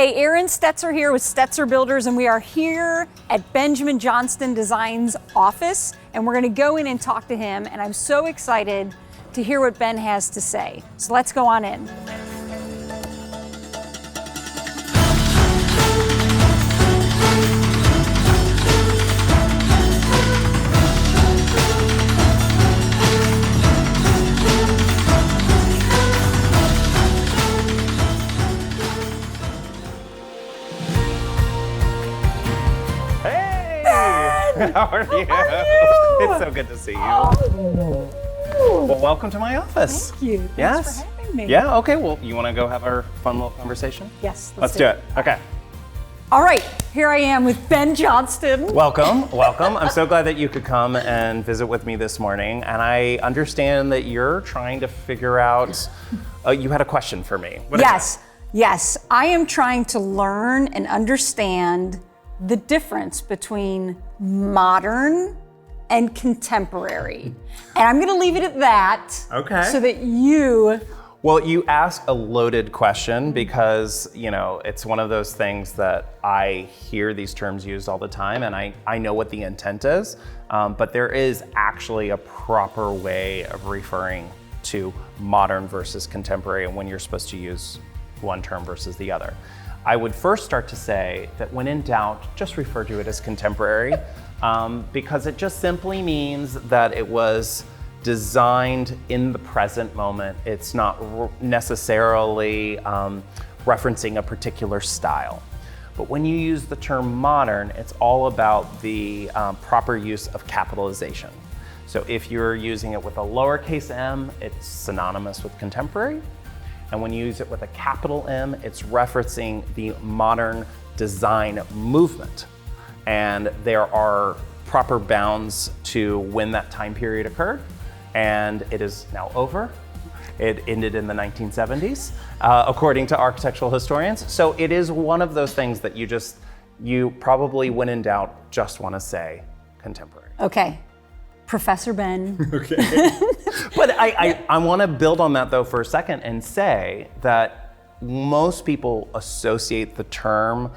Hey, Erin Stetzer here with Stetzer Builders, and we are here at Benjamin Johnston Design's office, and we're gonna go in and talk to him, and I'm so excited to hear what Ben has to say. So let's go on in. How are you? It's so good to see you. Well, welcome to my office. Thank you. Yes. Thanks for having me. Yeah, okay, well, you want to go have our fun little conversation? Yes, Let's do it. Okay. All right, here I am with Ben Johnston. Welcome, welcome. I'm so glad that you could come and visit with me this morning. And I understand that you're trying to figure out, you had a question for me. What is it? Yes. I am trying to learn and understand the difference between modern and contemporary. And I'm gonna leave it at that. Okay. So that you... Well, you ask a loaded question because, you know, it's one of those things that I hear these terms used all the time, and I know what the intent is, but there is actually a proper way of referring to modern versus contemporary and when you're supposed to use one term versus the other. I would first start to say that when in doubt, just refer to it as contemporary, because it just simply means that it was designed in the present moment. It's not necessarily referencing a particular style. But when you use the term modern, it's all about the proper use of capitalization. So if you're using it with a lowercase m, it's synonymous with contemporary. And when you use it with a capital M, it's referencing the modern design movement. And there are proper bounds to when that time period occurred. And it is now over. It ended in the 1970s, according to architectural historians. So it is one of those things that you probably, when in doubt, just want to say contemporary. Okay. Professor Ben. Okay. But I want to build on that though for a second and say that most people associate the term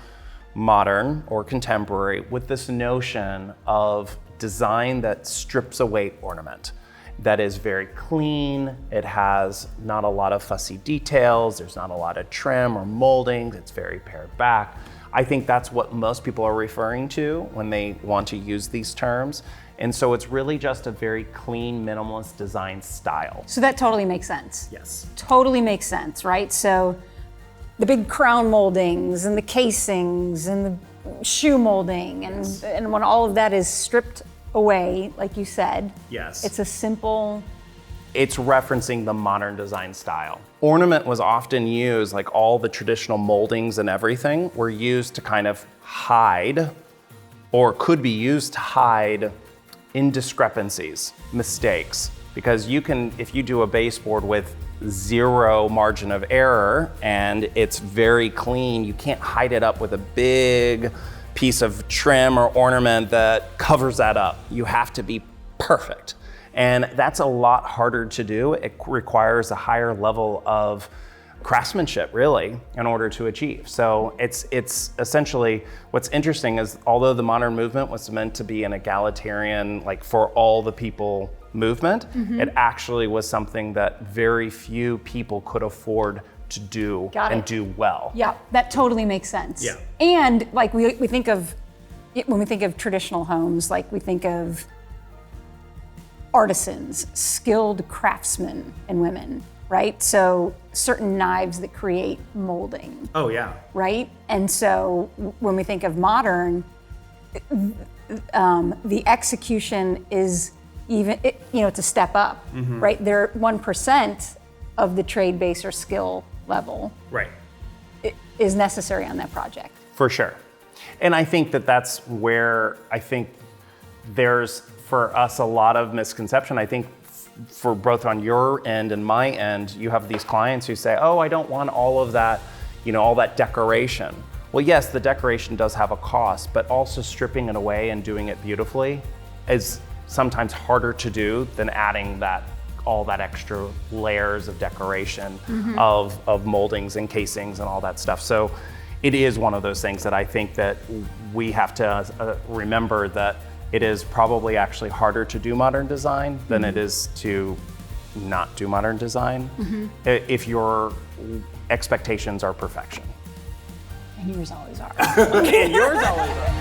modern or contemporary with this notion of design that strips away ornament, that is very clean, it has not a lot of fussy details, there's not a lot of trim or molding, it's very pared back. I think that's what most people are referring to when they want to use these terms. And so it's really just a very clean, minimalist design style. So that totally makes sense. Yes. Totally makes sense, right? So the big crown moldings and the casings and the shoe molding and when all of that is stripped away, like you said, yes, it's a simple... It's referencing the modern design style. Ornament was often used, like all the traditional moldings and everything were used to kind of hide, or could be used to hide indiscrepancies, mistakes. Because you can, if you do a baseboard with zero margin of error and it's very clean, you can't hide it up with a big piece of trim or ornament that covers that up. You have to be perfect. And that's a lot harder to do. It requires a higher level of craftsmanship, really, in order to achieve. So it's essentially, what's interesting is although the modern movement was meant to be an egalitarian, like for all the people movement, it actually was something that very few people could afford to do and do well. Yeah, that totally makes sense. Yeah. And like we think of, when we think of traditional homes, like we think of artisans, skilled craftsmen and women, right? So certain knives that create molding. Oh yeah. Right? And so when we think of modern, the execution is even, it's a step up, right? They're 1% of the trade base or skill level. Right. Is necessary on that project. For sure. And I think that that's where I think there's, for us, a lot of misconception. I think for both on your end and my end, you have these clients who say, oh, I don't want all of that, all that decoration. Well, yes, the decoration does have a cost, but also stripping it away and doing it beautifully is sometimes harder to do than adding all that extra layers of decoration of moldings and casings and all that stuff. So it is one of those things that I think that we have to remember that it is probably actually harder to do modern design than it is to not do modern design if your expectations are perfection. And yours always are. And yours always are.